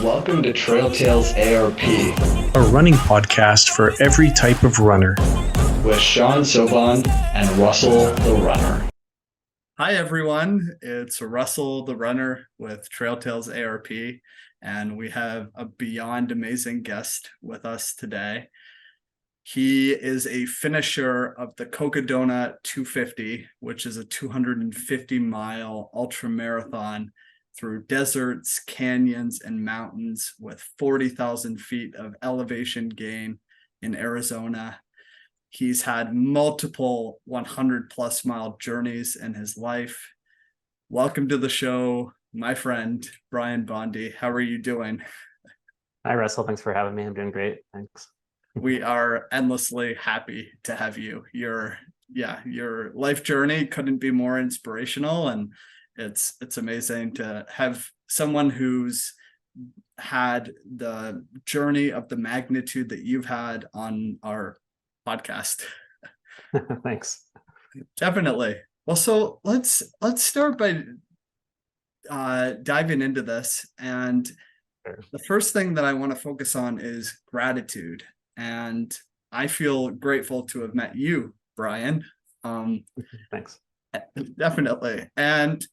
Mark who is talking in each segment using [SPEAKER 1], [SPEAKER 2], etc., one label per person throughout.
[SPEAKER 1] Welcome to Trail Tales ARP
[SPEAKER 2] a running podcast for every type of runner.
[SPEAKER 1] with Sean Soban and Russell the Runner.
[SPEAKER 3] Hi, everyone. It's Russell the Runner with Trail Tales ARP, and we have a beyond amazing guest with us today. He is a finisher of the Cocodona 250, which is a 250-mile ultramarathon through deserts, canyons, and mountains with 40,000 feet of elevation gain in Arizona. He's had multiple 100-plus mile journeys in his life. Welcome to the show, my friend, Brian Bondy. How are you doing?
[SPEAKER 4] Hi, Russell. Thanks for having me. I'm doing great. Thanks.
[SPEAKER 3] We are endlessly happy to have you. Your life journey couldn't be more inspirational, and it's amazing to have someone who's had the journey of the magnitude that you've had on our podcast.
[SPEAKER 4] Thanks.
[SPEAKER 3] Definitely. Well, so let's start by diving into this. And
[SPEAKER 4] Sure.
[SPEAKER 3] the first thing that I want to focus on is gratitude. And I feel grateful to have met you, Brian.
[SPEAKER 4] Thanks.
[SPEAKER 3] Definitely. And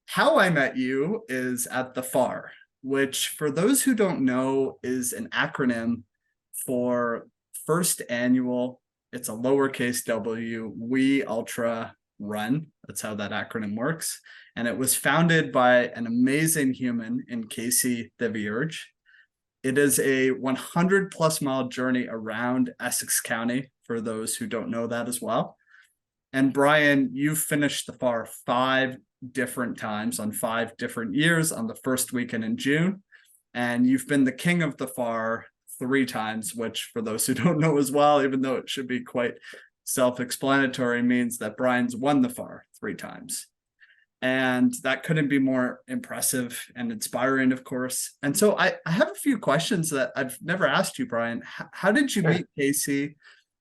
[SPEAKER 3] how I met you is at the FAR, which, for those who don't know, is an acronym for First Annual, it's a lowercase w, We Ultra Run. That's how that acronym works. And it was founded by an amazing human in Casey the Vierge. It is a 100-plus mile journey around Essex County, for those who don't know that as well. And Brian, you've finished the FAR 5 different times on 5 different years on the first weekend in June. And you've been the king of the FAR 3 times, which, for those who don't know as well, even though it should be quite self-explanatory, means that Brian's won the FAR 3 times. And that couldn't be more impressive and inspiring, of course. And so I have a few questions that I've never asked you, Brian. How did you meet Casey?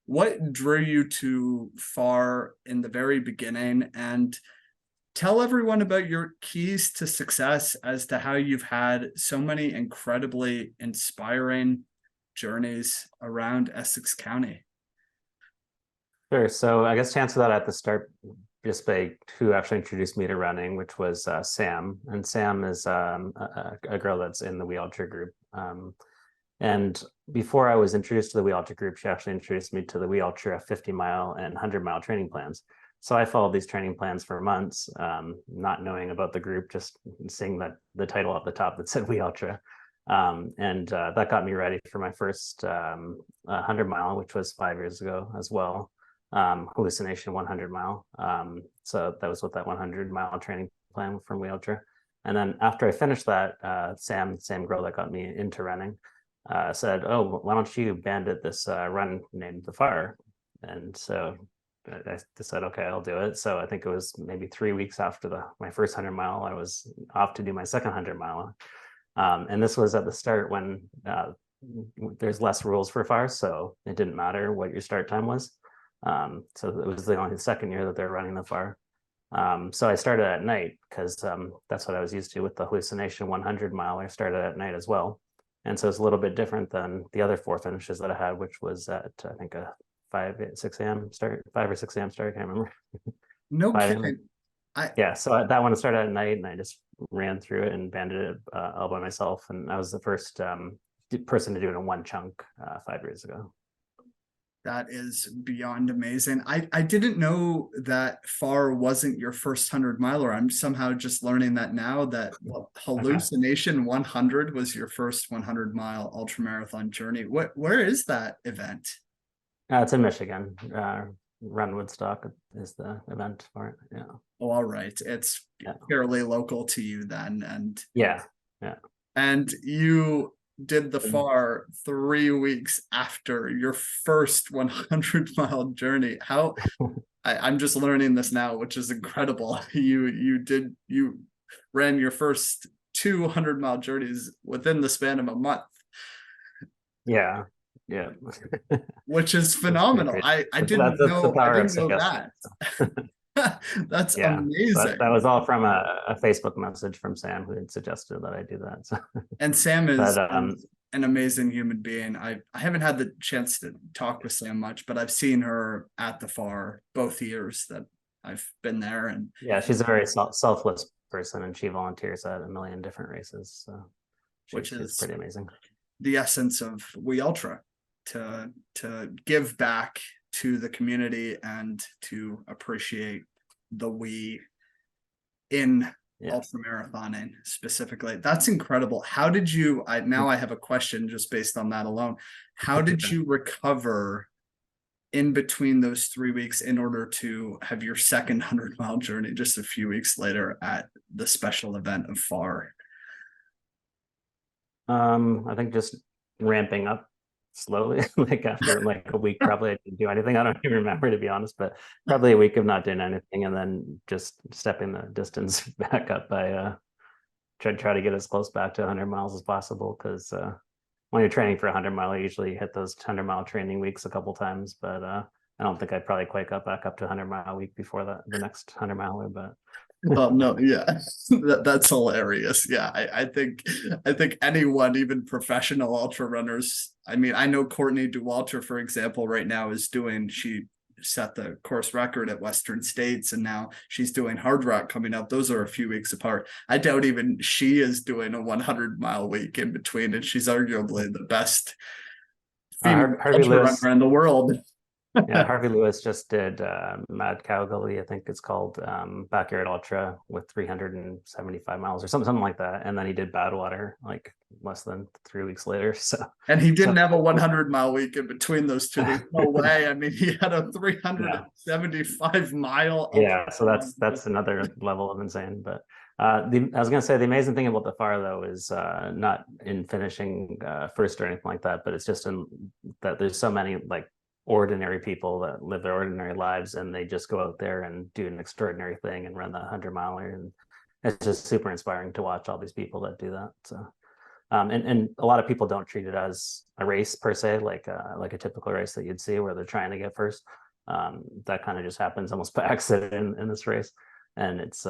[SPEAKER 3] What drew you to FAR in the very beginning? And tell everyone about your keys to success as to how you've had so many incredibly inspiring journeys around Essex County.
[SPEAKER 4] Sure. So I guess to answer that at the start, just by who actually introduced me to running, which was Sam. And Sam is a girl that's in the We Ultra group. And before I was introduced to the We Ultra group, she actually introduced me to the We Ultra 50-mile and 100-mile training plans. So I followed these training plans for months, not knowing about the group, just seeing that the title at the top that said We Ultra. And that got me ready for my first 100-mile, which was 5 years ago as well. Hallucination 100-mile. So that was what that 100-mile training plan from We Ultra. And then after I finished that, same girl that got me into running, said, "Oh, why don't you bandit this run named the FAR?" And so I said, okay, I'll do it. So I think it was maybe 3 weeks after my first 100-mile, I was off to do my second 100-mile. And this was at the start when there's less rules for FAR, so it didn't matter what your start time was. So it was the only second year that they're running the FAR. So I started at night because that's what I was used to with the Hallucination 100-mile. I started at night as well. And so it's a little bit different than the other 4 finishes that I had, which was at, I think, a 5 or 6 a.m. start, I can't remember.
[SPEAKER 3] No kidding.
[SPEAKER 4] So that one started at night, and I just ran through it and banded it all by myself. And I was the first person to do it in one chunk 5 years ago.
[SPEAKER 3] That is beyond amazing. I didn't know that FAR wasn't your first 100-miler. I'm somehow just learning that now, that Hallucination 100 was your first 100-mile ultramarathon journey. Where is that event?
[SPEAKER 4] It's in Michigan. Run Woodstock is the event for it. Yeah.
[SPEAKER 3] Oh, all right. It's fairly local to you then. And
[SPEAKER 4] yeah.
[SPEAKER 3] And you did the FAR 3 weeks after your first 100-mile journey. How I'm just learning this now, which is incredible. You ran your first 200-mile journeys within the span of a month.
[SPEAKER 4] Yeah.
[SPEAKER 3] Which is phenomenal. I didn't know that. That's
[SPEAKER 4] Yeah, so
[SPEAKER 3] amazing.
[SPEAKER 4] that was all from a Facebook message from Sam, who had suggested that I do that. So,
[SPEAKER 3] And Sam is,
[SPEAKER 4] but
[SPEAKER 3] is an amazing human being. I haven't had the chance to talk with Sam much, but I've seen her at the FAR both years that I've been there, and
[SPEAKER 4] yeah, she's a very selfless person, and she volunteers at a million different races. So
[SPEAKER 3] which
[SPEAKER 4] she's
[SPEAKER 3] is
[SPEAKER 4] pretty amazing.
[SPEAKER 3] the essence of We Ultra, to give back to the community and to appreciate the we in ultra marathoning specifically. That's incredible. How did you, I have a question just based on that alone. How did you recover in between those 3 weeks in order to have your second 100-mile journey just a few weeks later at the special event of FAR?
[SPEAKER 4] I think just ramping up slowly, like after like a week, probably I didn't do anything. I don't even remember, to be honest, but probably a week of not doing anything, and then just stepping the distance back up by try to get as close back to 100 miles as possible. Because when you're training for 100-mile, you usually hit those 100-mile training weeks a couple times, but I don't think I'd probably quite got back up to 100-mile week before the next 100-miler, but
[SPEAKER 3] Oh no, yeah, that's hilarious. Yeah, I think anyone, even professional ultra runners. I mean, I know Courtney Dauwalter, for example, right now she set the course record at Western States, and now she's doing Hard Rock coming up. Those are a few weeks apart. I doubt even she is doing a 100-mile week in between, and she's arguably the best female
[SPEAKER 4] Harvey
[SPEAKER 3] ultra
[SPEAKER 4] Lewis.
[SPEAKER 3] runner in the world.
[SPEAKER 4] Yeah, Harvey Lewis just did Mad Cow Gully, I think it's called, Backyard Ultra with 375 miles or something like that. And then he did Badwater like less than 3 weeks later. So,
[SPEAKER 3] and he didn't have a 100-mile week in between those two. There's no way. I mean, he had a 375-mile.
[SPEAKER 4] Yeah, so that's another level of insane. But I was gonna say the amazing thing about the FAR though is not in finishing first or anything like that, but it's just in that there's so many like ordinary people that live their ordinary lives, and they just go out there and do an extraordinary thing and run the 100-miler, and it's just super inspiring to watch all these people that do that. So and a lot of people don't treat it as a race per se, like a typical race that you'd see where they're trying to get first. That kind of just happens almost by accident in this race, and it's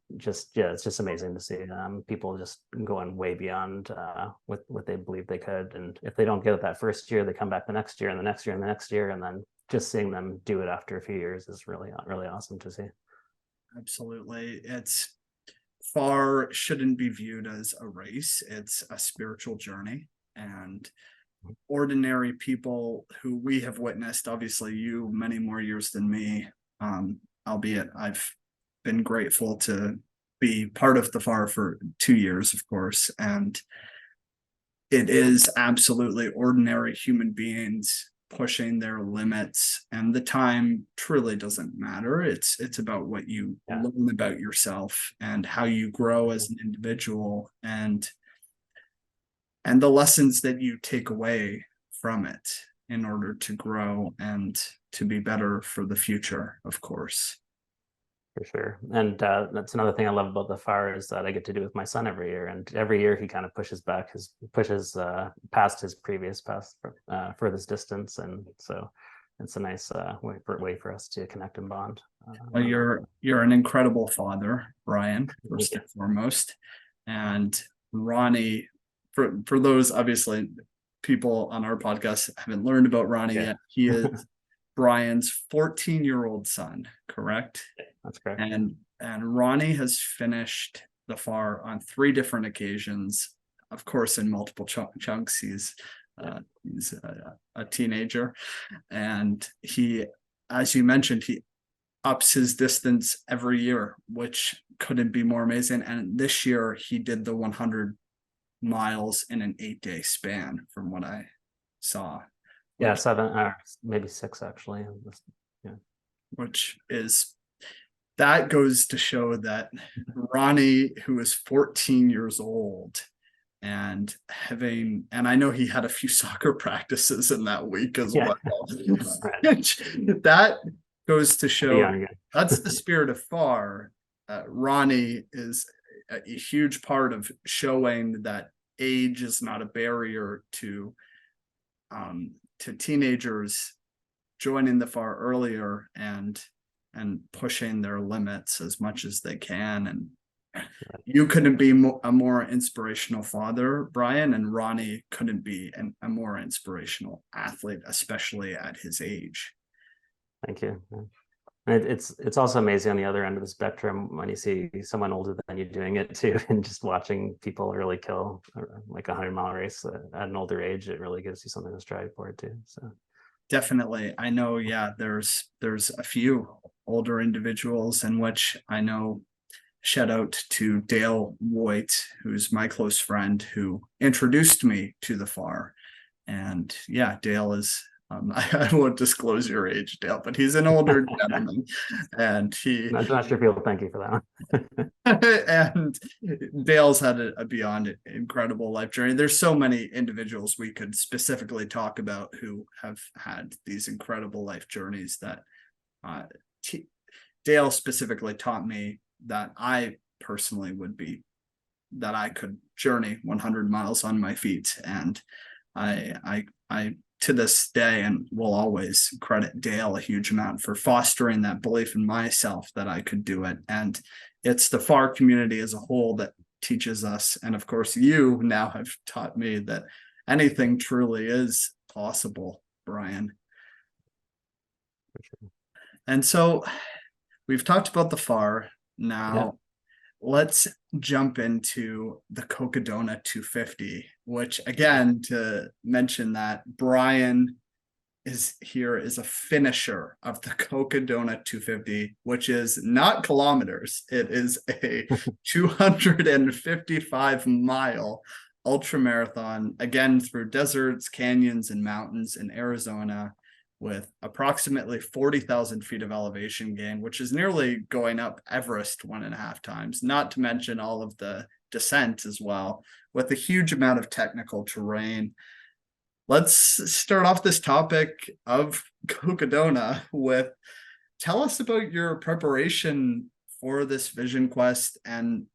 [SPEAKER 4] it's just amazing to see people just going way beyond what they believe they could. And if they don't get it that first year, they come back the next year and the next year and the next year, and then just seeing them do it after a few years is really awesome to see.
[SPEAKER 3] Absolutely. It's FAR shouldn't be viewed as a race. It's a spiritual journey, and ordinary people who we have witnessed, obviously you many more years than me, albeit I've been grateful to be part of the FAR for 2 years, of course, and it is absolutely ordinary human beings pushing their limits, and the time truly doesn't matter. It's about what you learn about yourself and how you grow as an individual, and the lessons that you take away from it in order to grow and to be better for the future, of course.
[SPEAKER 4] For sure. And that's another thing I love about the FAR is that I get to do with my son every year. And every year he kind of pushes past his previous furthest distance. And so it's a nice way for us to connect and bond.
[SPEAKER 3] Well, you're an incredible father, Brian, first and foremost. And Ronnie, for those obviously people on our podcast haven't learned about Ronnie yet, he is Brian's 14-year-old son, correct?
[SPEAKER 4] That's correct.
[SPEAKER 3] And Ronnie has finished the FAR on 3 different occasions, of course, in multiple chunks. He's a teenager, and he, as you mentioned, he ups his distance every year, which couldn't be more amazing. And this year he did the 100 miles in an 8-day span, from what I saw.
[SPEAKER 4] Yeah, 7, maybe 6 actually. Yeah,
[SPEAKER 3] which is, that goes to show that Ronnie, who is 14 years old and I know he had a few soccer practices in that week as well. That goes to show that's the spirit of FAR. Ronnie is a huge part of showing that age is not a barrier to teenagers joining the FAR earlier, and and pushing their limits as much as they can. And you couldn't be a more inspirational father, Brian, and Ronnie couldn't be a more inspirational athlete, especially at his age.
[SPEAKER 4] Thank you. It's also amazing on the other end of the spectrum when you see someone older than you doing it too, and just watching people really kill like a 100-mile race at an older age. It really gives you something to strive for too. So
[SPEAKER 3] definitely, I know. Yeah, there's a few older individuals in which I know. Shout out to Dale Voigt, who's my close friend, who introduced me to the FAR. And yeah, Dale is, I won't disclose your age, Dale, but he's an older gentleman. And
[SPEAKER 4] I'm not sure if he'll thank you for that one.
[SPEAKER 3] And Dale's had a beyond incredible life journey. There's so many individuals we could specifically talk about who have had these incredible life journeys that Dale specifically taught me that I personally that I could journey 100 miles on my feet. And I to this day, and will always credit Dale a huge amount for fostering that belief in myself that I could do it. And it's the FAR community as a whole that teaches us. And of course, you now have taught me that anything truly is possible, Brian. And so we've talked about the FAR. Now, let's jump into the Cocodona 250, which, again, to mention that Brian is here as a finisher of the Cocodona 250, which is not kilometers. It is a 255-mile ultramarathon, again, through deserts, canyons, and mountains in Arizona, with approximately 40,000 feet of elevation gain, which is nearly going up Everest 1.5 times, not to mention all of the descent as well, with a huge amount of technical terrain. Let's start off this topic of Cocodona with, tell us about your preparation for this vision quest, and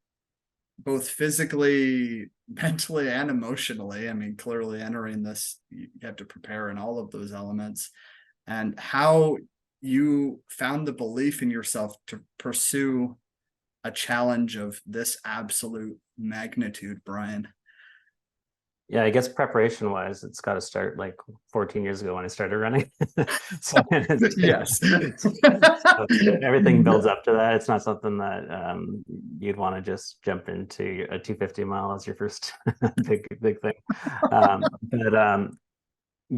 [SPEAKER 3] both physically, mentally, and emotionally. I mean, clearly entering this, you have to prepare in all of those elements, and how you found the belief in yourself to pursue a challenge of this absolute magnitude, Brian.
[SPEAKER 4] Yeah, I guess preparation wise, it's got to start like 14 years ago when I started running. So
[SPEAKER 3] yes.
[SPEAKER 4] So everything builds up to that. It's not something that you'd want to just jump into a 250-mile as your first big thing. But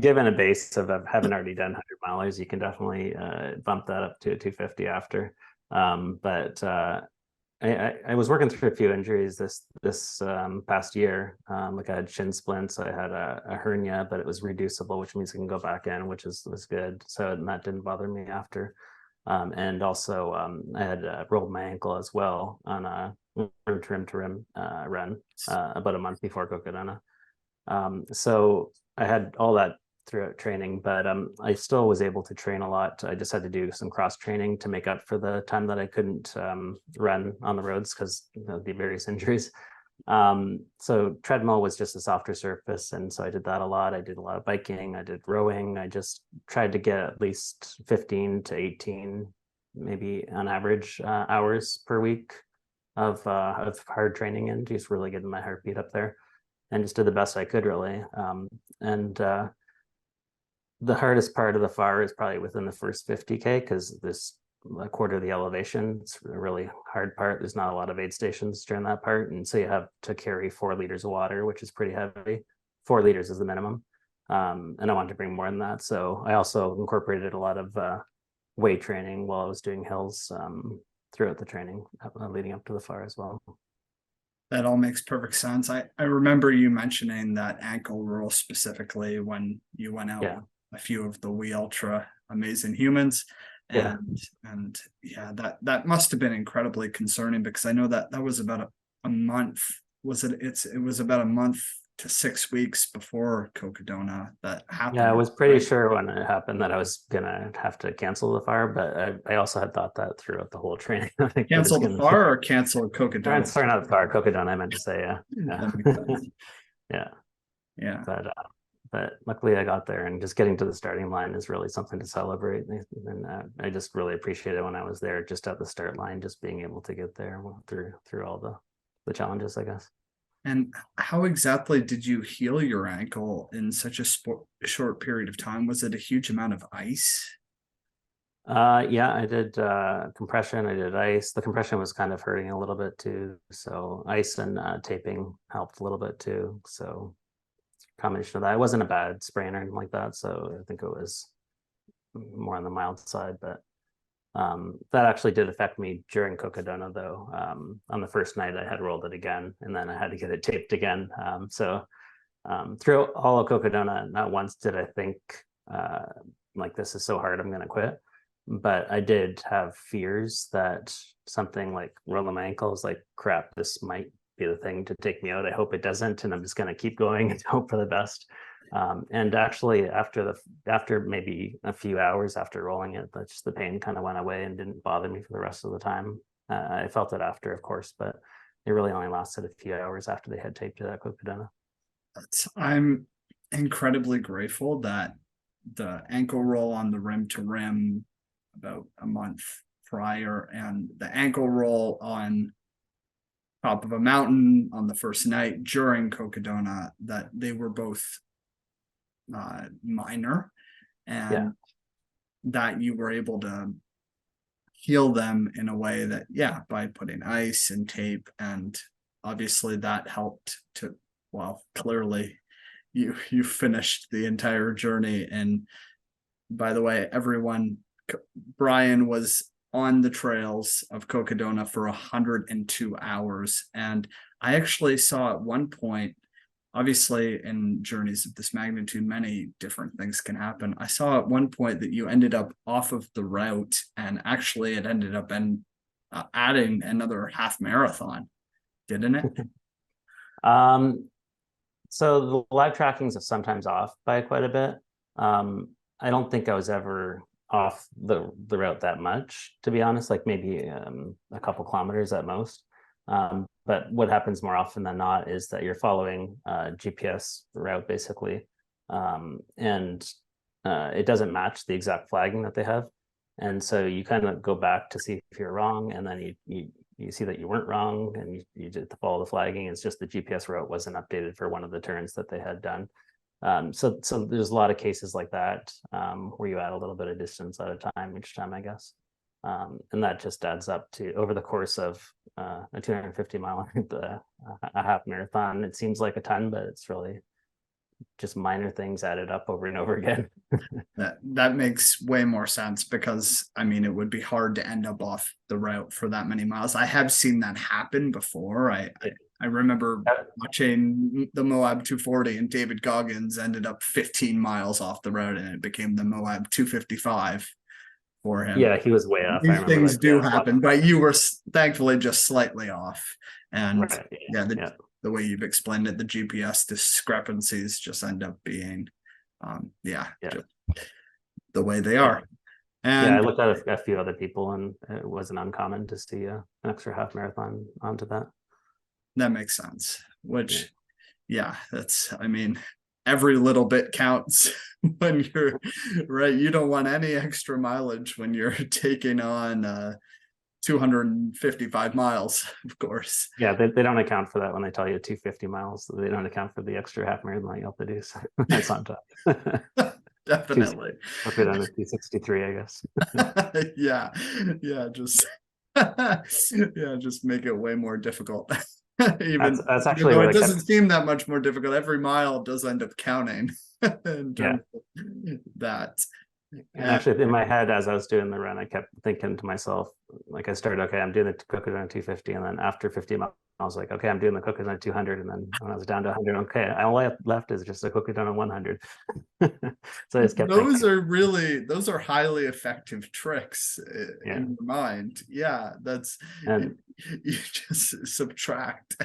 [SPEAKER 4] given a base of having already done 100 milers, you can definitely bump that up to a 250 after. But I was working through a few injuries this past year. Like I had shin splints, I had a hernia, but it was reducible, which means I can go back in, which was good. So that didn't bother me after. And also I had rolled my ankle as well on a rim to rim run about a month before Cocodona. So I had all that throughout training, but I still was able to train a lot. I just had to do some cross training to make up for the time that I couldn't run on the roads because of the various injuries. So treadmill was just a softer surface, and so I did that a lot. I did a lot of biking, I did rowing. I just tried to get at least 15 to 18, maybe on average, hours per week of hard training, and just really getting my heartbeat up there, and just did the best I could, really. The hardest part of the FAR is probably within the first 50K, because this a quarter of the elevation. It's a really hard part. There's not a lot of aid stations during that part, and so you have to carry 4 liters of water, which is pretty heavy. 4 liters is the minimum, and I wanted to bring more than that, so I also incorporated a lot of weight training while I was doing hills throughout the training leading up to the FAR as well.
[SPEAKER 3] That all makes perfect sense. I remember you mentioning that ankle rule specifically when you went out with a few of the We Ultra Amazing Humans. And yeah, that must have been incredibly concerning, because I know that was about a month. It was about a month to 6 weeks before Cocodona that happened.
[SPEAKER 4] Yeah, I was pretty sure when it happened that I was gonna have to cancel the FAR, but I also had thought that throughout the whole training. I think
[SPEAKER 3] cancel the FAR or cancel Cocodona?
[SPEAKER 4] Sorry, not the FAR, Cocodona. I meant to say, yeah.
[SPEAKER 3] That makes sense.
[SPEAKER 4] Yeah.
[SPEAKER 3] Yeah.
[SPEAKER 4] But but luckily I got there, and just getting to the starting line is really something to celebrate. And I just really appreciated when I was there, just at the start line, just being able to get there through all the challenges, I guess.
[SPEAKER 3] And how exactly did you heal your ankle in such a short period of time? Was it a huge amount of ice?
[SPEAKER 4] Yeah, I did compression, I did ice. The compression was kind of hurting a little bit too, so ice and taping helped a little bit too. So combination of that. It wasn't a bad sprain or anything like that, so I think it was more on the mild side. But that actually did affect me during Cocodona, though. On the first night, I had rolled it again, and then I had to get it taped again. So throughout all of Cocodona, not once did I think like, this is so hard, I'm going to quit. But I did have fears that something like rolling my ankles, like, crap, this might be the thing to take me out. I hope it doesn't, and I'm just going to keep going and hope for the best. And actually, after maybe a few hours after rolling it, that's the pain kind of went away and didn't bother me for the rest of the time. I felt it after, of course, but it really only lasted a few hours after they had taped it at Cocodona.
[SPEAKER 3] I'm incredibly grateful that the ankle roll on the rim to rim about a month prior, and the ankle roll on top of a mountain on the first night during Cocodona, that they were both minor, and that you were able to heal them in a way that, by putting ice and tape, and obviously that helped to, well, clearly you finished the entire journey. And by the way, everyone, Brian was on the trails of Cocodona for 102 hours. And I actually saw at one point, obviously in journeys of this magnitude, many different things can happen. I saw at one point that you ended up off of the route, and actually it ended up adding another half marathon, didn't it?
[SPEAKER 4] So the live trackings are sometimes off by quite a bit. I don't think I was ever off the route that much, to be honest, like maybe a couple kilometers at most. But what happens more often than not is that you're following a GPS route, basically, and it doesn't match the exact flagging that they have. And so you kind of go back to see if you're wrong, and then you see that you weren't wrong, and you did follow the flagging. It's just the GPS route wasn't updated for one of the turns that they had done. So there's a lot of cases like that, where you add a little bit of distance at a time each time, I guess. And that just adds up to, over the course of a 250-mile, a half marathon. It seems like a ton, but it's really just minor things added up over and over again.
[SPEAKER 3] That makes way more sense, because I mean, it would be hard to end up off the route for that many miles. I have seen that happen before. I remember watching the Moab 240, and David Goggins ended up 15 miles off the road, and it became the Moab 255 for him.
[SPEAKER 4] Yeah, he was way off.
[SPEAKER 3] These things do happen, but you were thankfully just slightly off. And
[SPEAKER 4] right.
[SPEAKER 3] The way you've explained it, the GPS discrepancies just end up being, just the way they are. And
[SPEAKER 4] I looked at a few other people, and it wasn't uncommon to see an extra half marathon onto that.
[SPEAKER 3] That makes sense. Which, that's, I mean, every little bit counts when you're right. You don't want any extra mileage when you're taking on 255 miles, of course.
[SPEAKER 4] Yeah, they don't account for that when they tell you 250 miles. They don't account for the extra half marathon you have to do. So that's on top.
[SPEAKER 3] Definitely.
[SPEAKER 4] Up it on 263, I guess.
[SPEAKER 3] Just make it way more difficult.
[SPEAKER 4] That's actually
[SPEAKER 3] it doesn't seem that much more difficult. Every mile does end up counting. That.
[SPEAKER 4] And actually, in my head, as I was doing the run, I kept thinking to myself, like, I started, okay, I'm doing the Cocodona 250, and then after 50 miles, I was like, okay, I'm doing the Cocodona 200, and then when I was down to 100, okay, all I have left is just a Cocodona 100. So I just kept
[SPEAKER 3] those are highly effective tricks in your mind. You just subtract.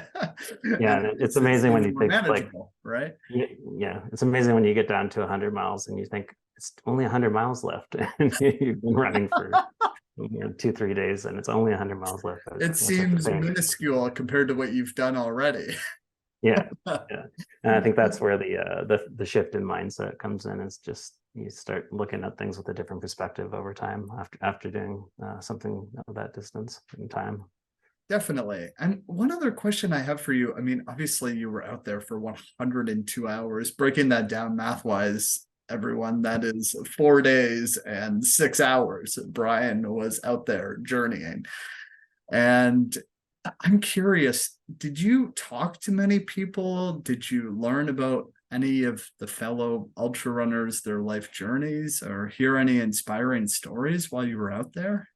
[SPEAKER 4] And it's amazing when you think, like,
[SPEAKER 3] right?
[SPEAKER 4] It's amazing when you get down to 100 miles and you think, it's only 100 miles left, and you've been running for 2-3 days, and it's only 100 miles left.
[SPEAKER 3] It seems minuscule compared to what you've done already.
[SPEAKER 4] Yeah, yeah, and I think that's where the shift in mindset comes in. Is just you start looking at things with a different perspective over time after doing something of that distance in time.
[SPEAKER 3] Definitely. And one other question I have for you, I mean, obviously you were out there for 102 hours. Breaking that down math-wise, everyone, that is 4 days and 6 hours Brian was out there journeying. And I'm curious, did you talk to many people? Did you learn about any of the fellow ultra runners, their life journeys, or hear any inspiring stories while you were out there?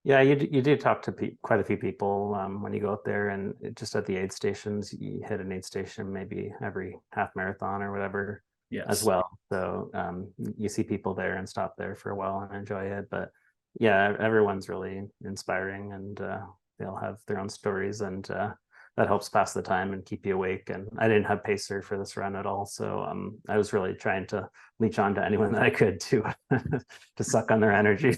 [SPEAKER 4] Yeah, you do talk to quite a few people when you go out there, and just at the aid stations, you hit an aid station maybe every half marathon or whatever as
[SPEAKER 3] Yes.
[SPEAKER 4] well. So you see people there and stop there for a while and enjoy it. But yeah, everyone's really inspiring, and they all have their own stories, and that helps pass the time and keep you awake. And I didn't have pacer for this run at all, so I was really trying to leech on to anyone that I could to to suck on their energy.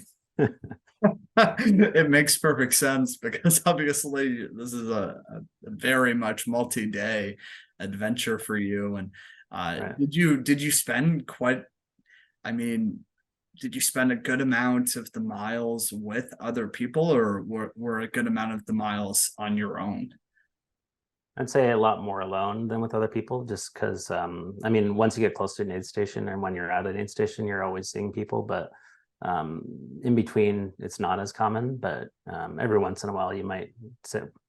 [SPEAKER 3] It makes perfect sense because obviously this is a very much multi-day adventure for you. And
[SPEAKER 4] Right.
[SPEAKER 3] did you spend quite, I mean, did you spend a good amount of the miles with other people, or were a good amount of the miles on your own?
[SPEAKER 4] I'd say a lot more alone than with other people, just because I mean, once you get close to an aid station, and when you're at an aid station, you're always seeing people, but in between, it's not as common. But every once in a while, you might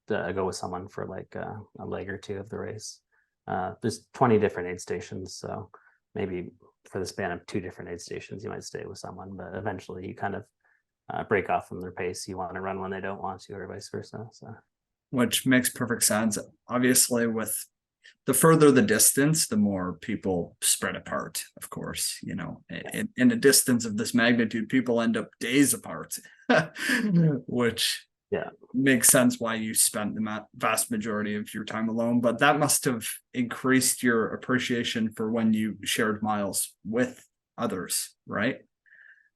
[SPEAKER 4] go with someone for like a leg or two of the race. There's 20 different aid stations, so maybe for the span of 2 different aid stations, you might stay with someone, but eventually you kind of break off from their pace. You want to run when they don't want to, or vice versa. So.
[SPEAKER 3] Which makes perfect sense. Obviously, with the further the distance, the more people spread apart, of course. You know, in a distance of this magnitude, people end up days apart, which
[SPEAKER 4] Yeah.
[SPEAKER 3] makes sense why you spent the vast majority of your time alone. But that must have increased your appreciation for when you shared miles with others, right?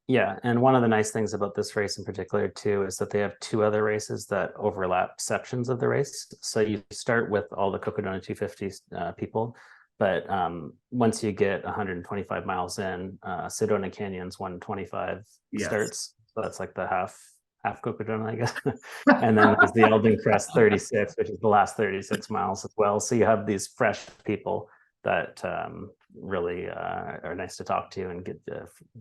[SPEAKER 4] Yeah, and one of the nice things about this race in particular too is that they have 2 other races that overlap sections of the race. So you start with all the Cocodona 250 people, but once you get 125 miles in, Sedona Canyon's 125
[SPEAKER 3] Yes.
[SPEAKER 4] starts. So that's like the half Cocodona, I guess. And then there's the Eldon Crest 36, which is the last 36 miles as well. So you have these fresh people that really are nice to talk to, and get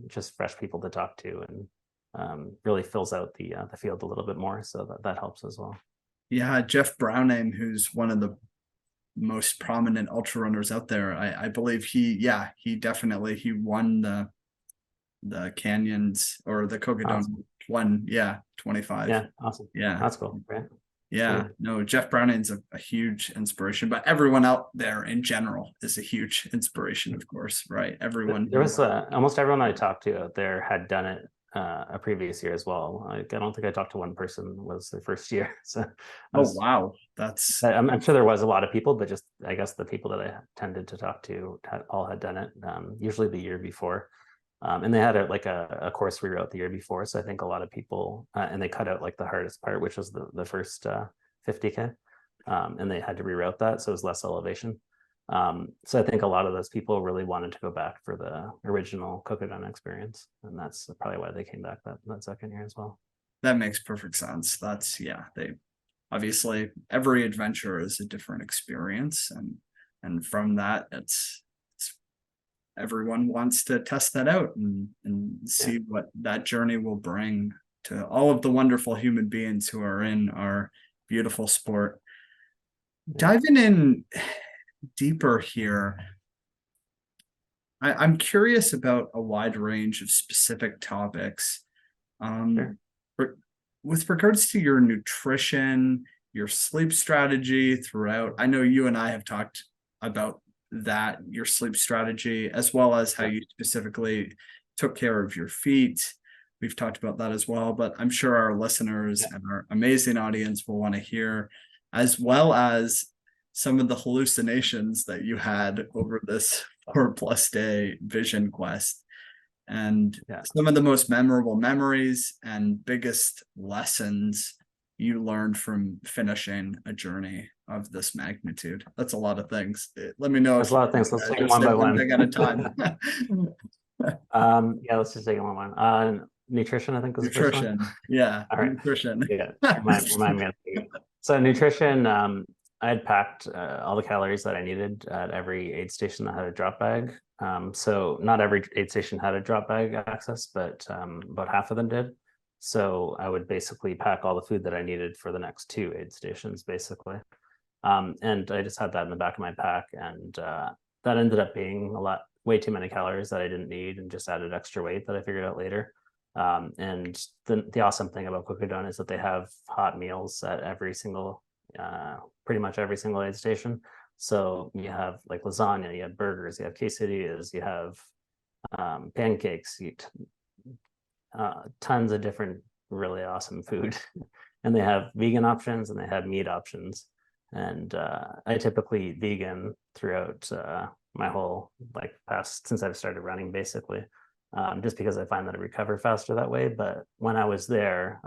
[SPEAKER 4] just fresh people to talk to, and really fills out the field a little bit more. So that helps as well.
[SPEAKER 3] Yeah, Jeff Browning, who's one of the most prominent ultra runners out there, I believe he definitely he won the canyons, or the Cocodona
[SPEAKER 4] Awesome.
[SPEAKER 3] one, 25.
[SPEAKER 4] Yeah, awesome.
[SPEAKER 3] Yeah,
[SPEAKER 4] That's cool. Right.
[SPEAKER 3] yeah.
[SPEAKER 4] Sweet.
[SPEAKER 3] No, Jeff Browning's a huge inspiration, but everyone out there in general is a huge inspiration, of course, right? Everyone
[SPEAKER 4] There was almost everyone I talked to out there had done it a previous year as well. I don't think I talked to one person was their first year. So
[SPEAKER 3] wow, that's
[SPEAKER 4] I'm sure there was a lot of people, but just I guess the people that I tended to talk to all had done it, usually the year before. And they had a course reroute the year before. So I think a lot of people, and they cut out like the hardest part, which was the first 50K. And they had to reroute that. So it was less elevation. So I think a lot of those people really wanted to go back for the original Cocodona experience. And that's probably why they came back that second year as well.
[SPEAKER 3] that makes perfect sense. That's they obviously every adventure is a different experience, and from that it's everyone wants to test that out and see what that journey will bring to all of the wonderful human beings who are in our beautiful sport. Diving in deeper here, I'm curious about a wide range of specific topics. With regards to your nutrition, your sleep strategy throughout, I know you and I have talked about that, your sleep strategy, as well as how you specifically took care of your feet. We've talked about that as well, but I'm sure our listeners and our amazing audience will want to hear, as well as some of the hallucinations that you had over this 4+ day vision quest, and some of the most memorable memories and biggest lessons you learned from finishing a journey of this magnitude? That's a lot of things. Let me know.
[SPEAKER 4] There's a lot of things. Let's take them one by one.
[SPEAKER 3] Thing at a time.
[SPEAKER 4] Yeah, let's just take it one by one. Nutrition, I think, was the first one.
[SPEAKER 3] Nutrition. Yeah.
[SPEAKER 4] All right.
[SPEAKER 3] Nutrition.
[SPEAKER 4] Yeah. Remind me. So nutrition, I had packed all the calories that I needed at every aid station that had a drop bag. So not every aid station had a drop bag access, but about half of them did. So I would basically pack all the food that I needed for the next 2 aid stations, basically. And I just had that in the back of my pack, and that ended up being way too many calories that I didn't need, and just added extra weight that I figured out later. And the awesome thing about Cocodona is that they have hot meals at pretty much every single aid station. So you have like lasagna, you have burgers, you have quesadillas, you have pancakes, tons of different really awesome food. And they have vegan options and they have meat options. And I typically eat vegan throughout my whole since I've started running, basically, just because I find that I recover faster that way. But when I was there,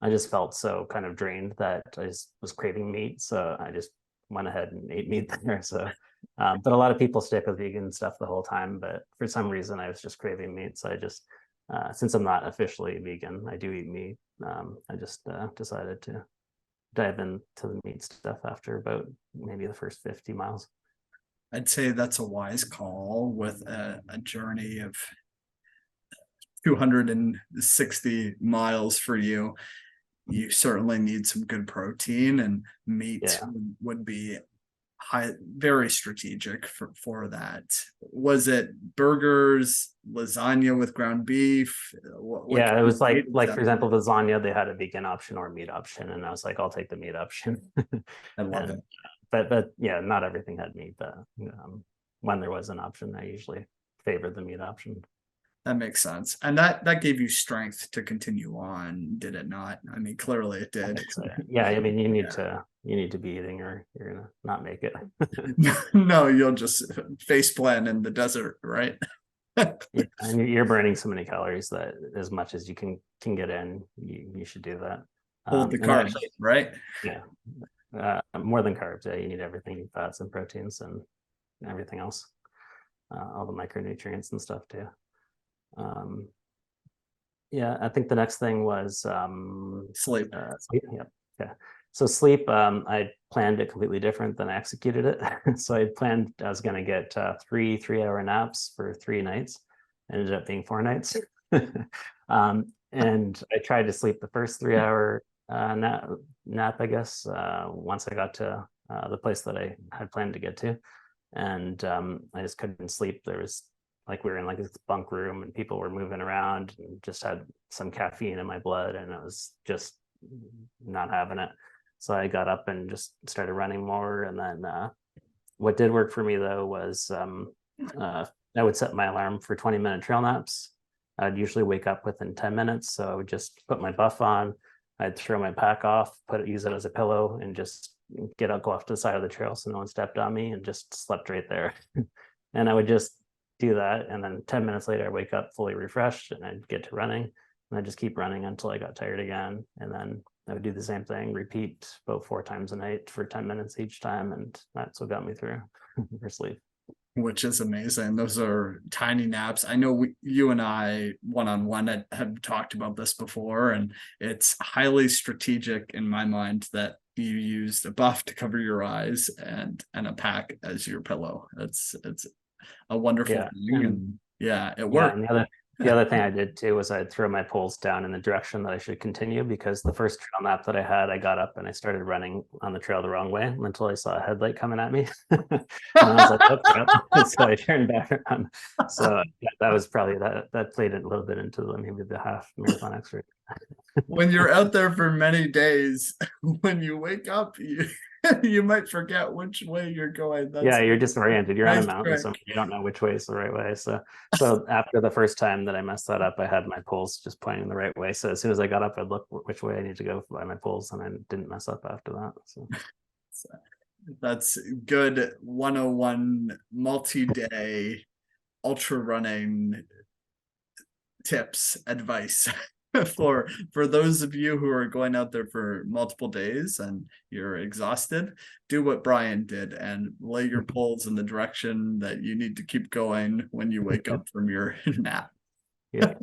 [SPEAKER 4] I just felt so kind of drained that I just was craving meat. So I just went ahead and ate meat there. So, but a lot of people stick with vegan stuff the whole time. But for some reason, I was just craving meat. So I just, since I'm not officially vegan, I do eat meat. I just decided to dive into the meat stuff after about maybe the first 50 miles.
[SPEAKER 3] I'd say that's a wise call with a journey of 260 miles for you. You certainly need some good protein, and meat would be very strategic for that. Was it burgers, lasagna with ground beef?
[SPEAKER 4] It was like for example, lasagna, they had a vegan option or meat option, and I was like, I'll take the meat option.
[SPEAKER 3] I love it.
[SPEAKER 4] But yeah, not everything had meat. But when there was an option, I usually favored the meat option.
[SPEAKER 3] That makes sense. And that gave you strength to continue on, did it not? I mean, clearly it did.
[SPEAKER 4] Yeah, I mean, you need to be eating, or you're gonna not make it.
[SPEAKER 3] No, you'll just face plant in the desert, right?
[SPEAKER 4] Yeah, and you're burning so many calories that as much as you can get in, you should do that.
[SPEAKER 3] Hold the carbs, right?
[SPEAKER 4] Yeah. More than carbs, you need everything, fats and proteins and everything else, all the micronutrients and stuff too. I think the next thing was
[SPEAKER 3] sleep.
[SPEAKER 4] So sleep, I planned it completely different than I executed it. So I planned I was going to get 3 3-hour naps for 3 nights. It ended up being 4 nights. And I tried to sleep the first 3-hour nap, I guess, once I got to the place that I had planned to get to. And I just couldn't sleep. There was we were in this bunk room, and people were moving around, and just had some caffeine in my blood, and I was just not having it. So I got up and just started running more. And then what did work for me though was I would set my alarm for 20-minute trail naps. I'd usually wake up within 10 minutes. So I would just put my buff on, I'd throw my pack off, use it as a pillow, and just go off to the side of the trail so no one stepped on me, and just slept right there. And I would just do that, and then 10 minutes later I wake up fully refreshed, and I'd get to running, and I'd just keep running until I got tired again. And then I would do the same thing, repeat about 4 times a night for 10 minutes each time, and that's what got me through for sleep.
[SPEAKER 3] Which is amazing. Those are tiny naps. I know you and I one-on-one have talked about this before, and it's highly strategic in my mind that you used a buff to cover your eyes and a pack as your pillow. It's a wonderful thing, and it worked.
[SPEAKER 4] And the other thing I did too was I'd throw my poles down in the direction that I should continue, because the first trail nap that I had, I got up and I started running on the trail the wrong way until I saw a headlight coming at me. And I was like, oh crap. So I turned back around. So that was probably that played a little bit into maybe the half marathon extra.
[SPEAKER 3] When you're out there for many days, when you wake up, you might forget which way you're going.
[SPEAKER 4] You're disoriented. You're
[SPEAKER 3] nice
[SPEAKER 4] on a mountain, so you don't know which way is the right way. So after the first time that I messed that up, I had my poles just pointing the right way. So as soon as I got up, I'd look which way I need to go by my poles, and I didn't mess up after that. So
[SPEAKER 3] that's good 101 multi-day ultra running tips, advice. for those of you who are going out there for multiple days and you're exhausted, do what Brian did and lay your poles in the direction that you need to keep going when you wake up from your nap.
[SPEAKER 4] Yeah.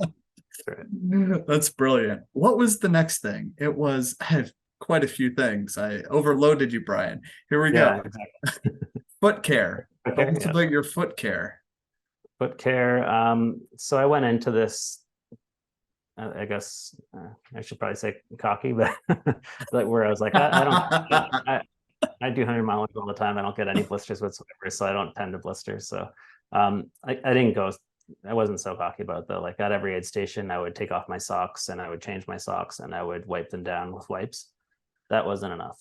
[SPEAKER 4] Right.
[SPEAKER 3] That's brilliant. What was the next thing? I had quite a few things. I overloaded you, Brian. Here we go.
[SPEAKER 4] Exactly.
[SPEAKER 3] Foot care. Tell us
[SPEAKER 4] Yeah.
[SPEAKER 3] about your foot care.
[SPEAKER 4] Foot care. So I went into this, I guess I should probably say cocky, but like where I was like, I do 100 miles all the time. I don't get any blisters whatsoever, so I don't tend to blister. So I didn't go. I wasn't so cocky about it though. Like at every aid station, I would take off my socks and I would change my socks and I would wipe them down with wipes. That wasn't enough.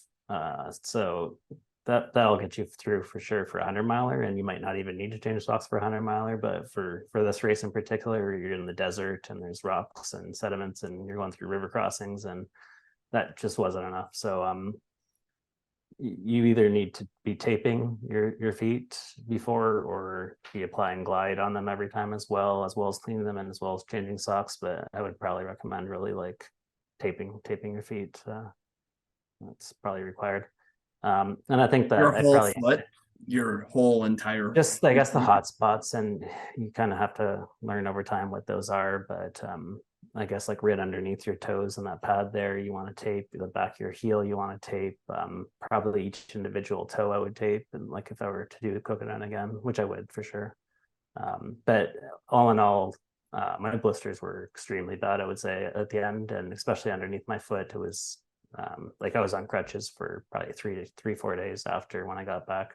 [SPEAKER 4] So that'll get you through for sure for a 100-miler, and you might not even need to change socks for a 100-miler. But for this race in particular, where you're in the desert and there's rocks and sediments and you're going through river crossings, and that just wasn't enough. So you either need to be taping your feet before, or be applying glide on them every time as well as cleaning them and as well as changing socks. But I would probably recommend really like taping your feet. That's probably required. And I think that
[SPEAKER 3] Your
[SPEAKER 4] I
[SPEAKER 3] whole
[SPEAKER 4] probably
[SPEAKER 3] foot, your whole entire.
[SPEAKER 4] just, I guess, the hot spots, and you kind of have to learn over time what those are. But I guess like right underneath your toes and that pad there, you want to tape. The back of your heel, you want to tape. Probably each individual toe I would tape, and like if I were to do the Cocodona again, which I would for sure. But all in all, my blisters were extremely bad, I would say, at the end, and especially underneath my foot. It was like I was on crutches for probably 4 days after when I got back,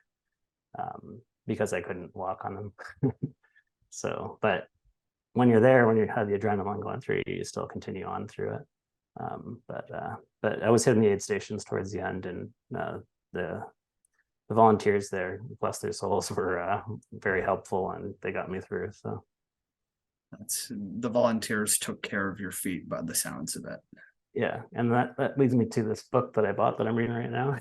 [SPEAKER 4] because I couldn't walk on them. So, but when you're there, when you have the adrenaline going through you still continue on through it. But I was hitting the aid stations towards the end, and the volunteers there, bless their souls, were very helpful, and they got me through. So
[SPEAKER 3] The volunteers took care of your feet by the sounds of it.
[SPEAKER 4] Yeah, and that leads me to this book that I bought that I'm reading right now,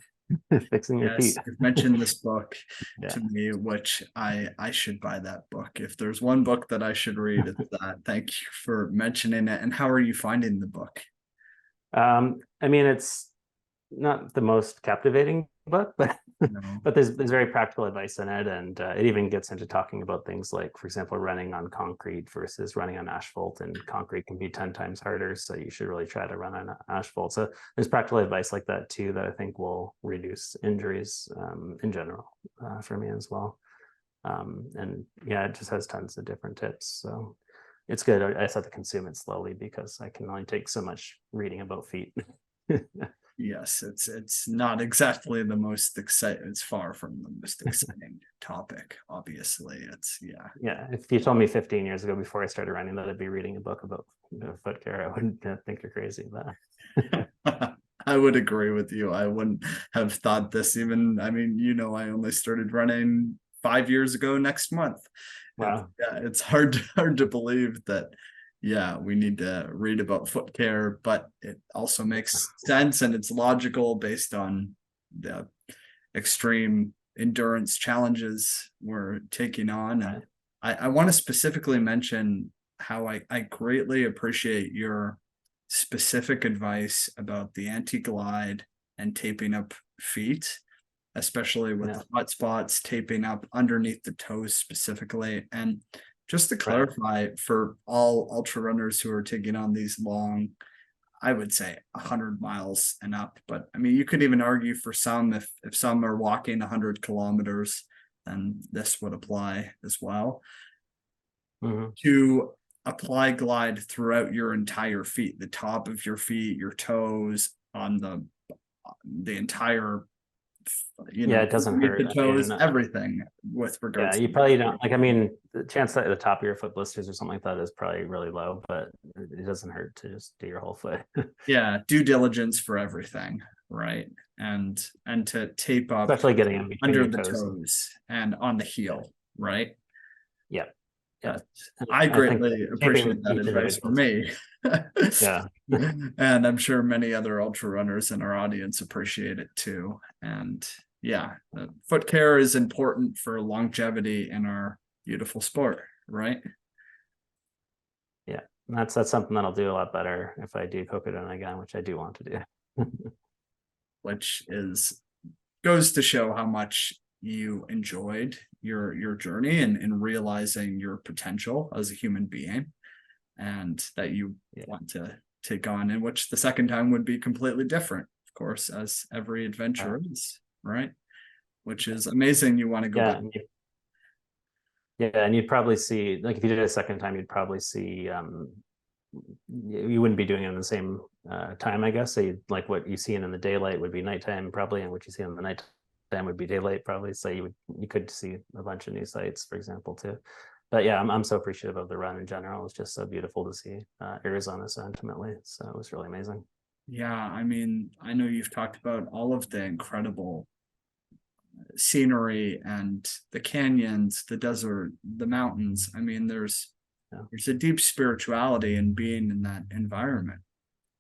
[SPEAKER 4] Fixing Your Feet.
[SPEAKER 3] You've mentioned this book
[SPEAKER 4] Yeah.
[SPEAKER 3] to me, which I should buy that book. If there's one book that I should read, it's that. Thank you for mentioning it. And how are you finding the book?
[SPEAKER 4] I mean, it's not the most captivating book, but
[SPEAKER 3] No.
[SPEAKER 4] but there's very practical advice in it, and it even gets into talking about things like, for example, running on concrete versus running on asphalt, and concrete can be 10 times harder, so you should really try to run on asphalt. So there's practical advice like that too that I think will reduce injuries in general for me as well. And yeah, it just has tons of different tips, so it's good. I just have to consume it slowly because I can only take so much reading about feet.
[SPEAKER 3] Yes, it's not exactly the most exciting. It's far from the most exciting topic. Obviously,
[SPEAKER 4] Yeah. If you told me 15 years ago before I started running that I'd be reading a book about foot care, I wouldn't think you're crazy. But
[SPEAKER 3] I would agree with you. I wouldn't have thought this even. I mean, I only started running 5 years ago next month.
[SPEAKER 4] wow.
[SPEAKER 3] It's hard to believe that. Yeah, we need to read about foot care, but it also makes sense and it's logical based on the extreme endurance challenges we're taking on. And I want to specifically mention how I greatly appreciate your specific advice about the anti-glide and taping up feet, especially with the hot spots, taping up underneath the toes specifically. And just to clarify, for all ultra runners who are taking on these long, I would say 100 miles and up, but I mean, you could even argue for some, if some are walking 100 kilometers, then this would apply as well.
[SPEAKER 4] Mm-hmm.
[SPEAKER 3] To apply glide throughout your entire feet, the top of your feet, your toes, on the entire,
[SPEAKER 4] it doesn't hurt.
[SPEAKER 3] the toes, everything with regards.
[SPEAKER 4] Yeah, you probably don't, like, I mean, the chance that the top of your foot blisters or something like that is probably really low, but it doesn't hurt to just do your whole foot.
[SPEAKER 3] Yeah, due diligence for everything, right? And to tape up,
[SPEAKER 4] especially getting
[SPEAKER 3] under the toes and on the heel, right?
[SPEAKER 4] Yeah.
[SPEAKER 3] I greatly appreciate that advice for me.
[SPEAKER 4] Yeah.
[SPEAKER 3] And I'm sure many other ultra runners in our audience appreciate it too. And yeah, foot care is important for longevity in our beautiful sport, right?
[SPEAKER 4] That's something that I'll do a lot better if I do Cocodona again, which I do want to do.
[SPEAKER 3] Which goes to show how much you enjoyed your journey and realizing your potential as a human being, and that you want to take on, in which the second time would be completely different, of course, as every adventure is, right? Which is amazing. You want to go back.
[SPEAKER 4] And you'd probably see, like, if you did it a second time, you'd probably see you wouldn't be doing it in the same time, I guess. So you'd, like, what you see in the daylight would be nighttime probably, and what you see in the nighttime would be daylight probably. So you could see a bunch of new sites, for example, too. But yeah, I'm so appreciative of the run in general. It's just so beautiful to see Arizona so intimately. So it was really amazing.
[SPEAKER 3] Yeah, I mean, I know you've talked about all of the incredible scenery and the canyons, the desert, the mountains. I mean, there's a deep spirituality in being in that environment,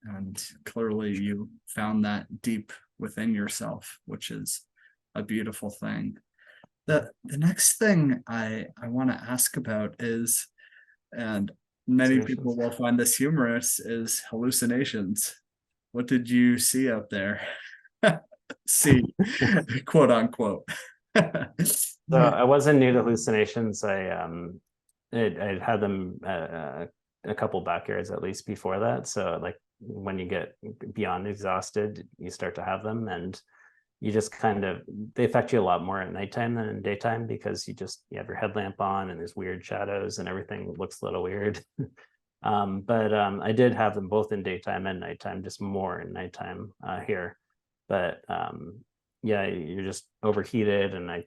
[SPEAKER 3] and clearly you found that deep within yourself, which is a beautiful thing. The next thing I want to ask about is, and many people will find this humorous, is hallucinations. What did you see out there? See, quote unquote.
[SPEAKER 4] So I wasn't new to hallucinations. I'd had them a couple backyards at least before that. So like when you get beyond exhausted, you start to have them, and you just they affect you a lot more at nighttime than in daytime, because you have your headlamp on and there's weird shadows and everything looks a little weird. But I did have them both in daytime and nighttime, just more in nighttime here. But yeah, you're just overheated, and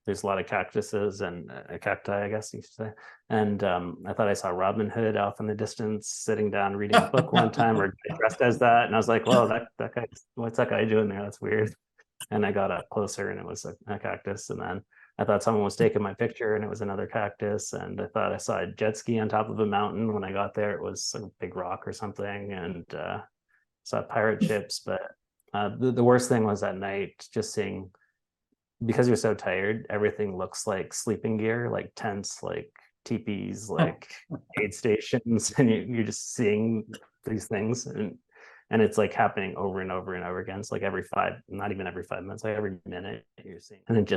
[SPEAKER 4] there's a lot of cactuses and cacti, I guess you should say. And I thought I saw Robin Hood off in the distance sitting down reading a book one time, or dressed as that. And I was like, whoa, that guy, what's that guy doing there? That's weird. And I got up closer and it was a cactus. And then I thought someone was taking my picture and it was another cactus. And I thought I saw a jet ski on top of a mountain. When I got there, it was a big rock or something. And saw pirate ships. But the worst thing was at night, just seeing, because you're so tired, everything looks like sleeping gear, like tents, like teepees, like aid stations, and you're just seeing these things, and it's like happening over and over and over again. It's like not even every 5 minutes, like every minute you're seeing, and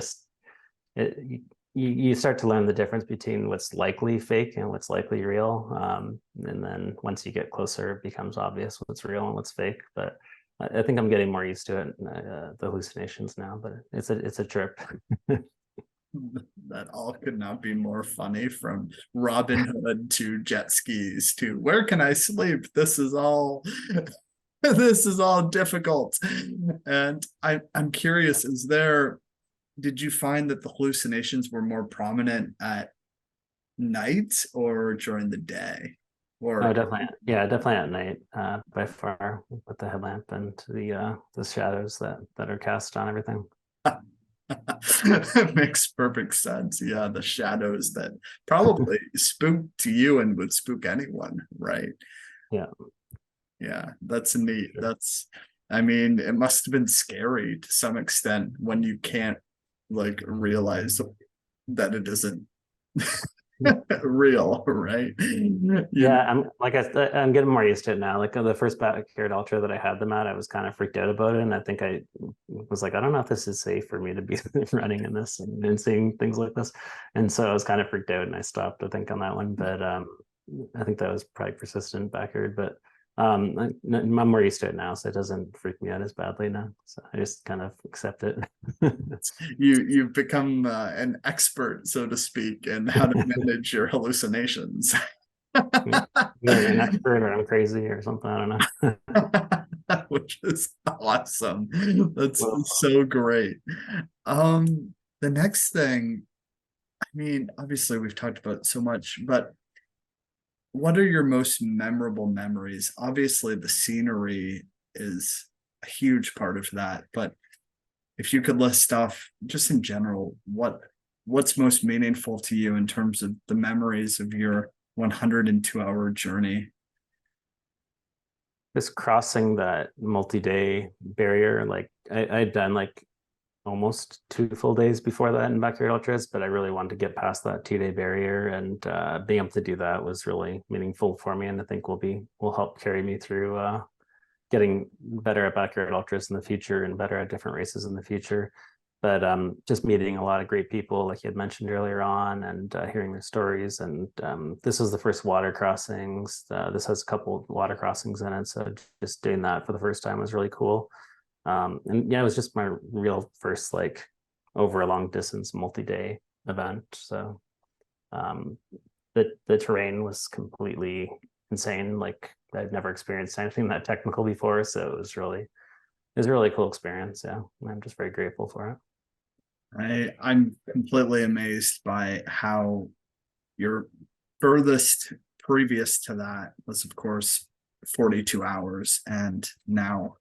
[SPEAKER 4] you start to learn the difference between what's likely fake and what's likely real, and then once you get closer, it becomes obvious what's real and what's fake. But I think I'm getting more used to it, the hallucinations now, but it's a trip.
[SPEAKER 3] That all could not be more funny, from Robin Hood to jet skis to where can I sleep? This is all difficult. And I'm curious, did you find that the hallucinations were more prominent at night or during the day?
[SPEAKER 4] Oh, definitely at night, by far, with the headlamp and the shadows that are cast on everything.
[SPEAKER 3] It makes perfect sense. Yeah, the shadows that probably spooked you and would spook anyone, right? Yeah, that's neat. I mean, it must have been scary to some extent when you can't like realize that it isn't real, right?
[SPEAKER 4] I'm getting more used to it now. Like the first backyard ultra that I had them at, I was kind of freaked out about it, and I think I was like, I don't know if this is safe for me to be running in this and seeing things like this, and so I was kind of freaked out, and I stopped, I think, on that one. But I think that was probably persistent backyard, but I'm more used to it now, so it doesn't freak me out as badly now. So I just kind of accept it.
[SPEAKER 3] You've become an expert, so to speak, in how to manage your hallucinations.
[SPEAKER 4] You're an expert, or I'm crazy, or something. I don't
[SPEAKER 3] know. Which is awesome. That's so great. The next thing, I mean, obviously we've talked about so much, but what are your most memorable memories? Obviously, the scenery is a huge part of that, but if you could list stuff just in general, what's most meaningful to you in terms of the memories of your 102-hour journey?
[SPEAKER 4] Just crossing that multi-day barrier. Like I'd done like almost 2 full days before that in backyard ultras, but I really wanted to get past that 2-day barrier, and being able to do that was really meaningful for me, and I think will help carry me through getting better at backyard ultras in the future and better at different races in the future. But just meeting a lot of great people, like you had mentioned earlier on, and hearing their stories. And this was the first water crossings. This has a couple water crossings in it, so just doing that for the first time was really cool. And yeah, it was just my real first like over a long distance multi-day event. So the terrain was completely insane. Like I've never experienced anything that technical before, so it was a really cool experience. Yeah, I'm just very grateful for it.
[SPEAKER 3] I'm completely amazed by how your furthest previous to that was, of course, 42 hours, and now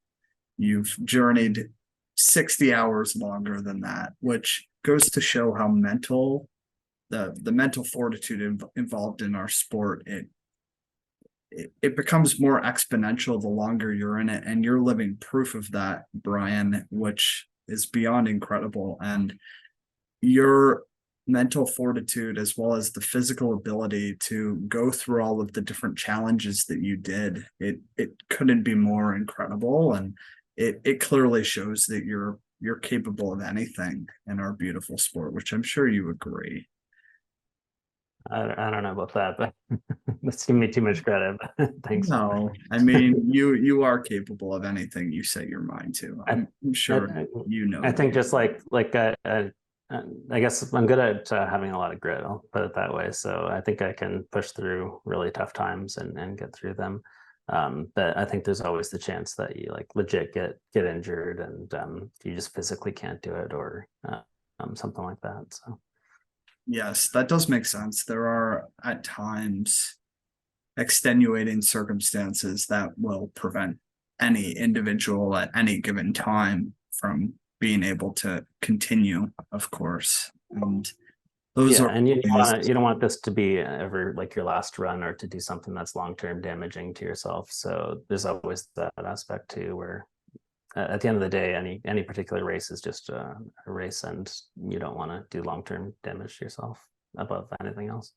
[SPEAKER 3] you've journeyed 60 hours longer than that, which goes to show how the mental fortitude involved in our sport. It becomes more exponential the longer you're in it, and you're living proof of that, Brian, which is beyond incredible. And your mental fortitude, as well as the physical ability to go through all of the different challenges that you did, it couldn't be more incredible. And it clearly shows that you're capable of anything in our beautiful sport, which I'm sure you agree.
[SPEAKER 4] I don't know about that, but that's giving me too much credit. Thanks.
[SPEAKER 3] No, I mean, you are capable of anything you set your mind to. I'm sure you know.
[SPEAKER 4] I think just like I guess I'm good at having a lot of grit. I'll put it that way. So I think I can push through really tough times and get through them. But I think there's always the chance that you like legit get injured, and you just physically can't do it, or something like that. So.
[SPEAKER 3] Yes, that does make sense. There are at times extenuating circumstances that will prevent any individual at any given time from being able to continue, of course. And those are,
[SPEAKER 4] and you don't want this to be ever like your last run, or to do something that's long-term damaging to yourself. So there's always that aspect too, where at the end of the day, any particular race is just a race, and you don't want to do long-term damage to yourself above anything else.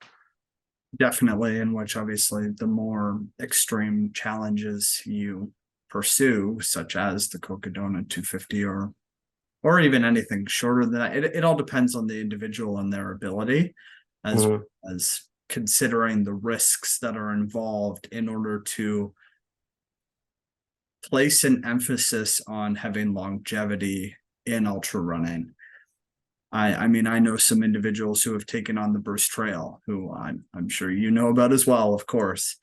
[SPEAKER 3] Definitely, in which obviously the more extreme challenges you pursue, such as the Cocodona 250 or even anything shorter than that, it all depends on the individual and their ability, as well as considering the risks that are involved in order to place an emphasis on having longevity in ultra running. I mean, I know some individuals who have taken on the Bruce Trail, who I'm sure you know about as well, of course.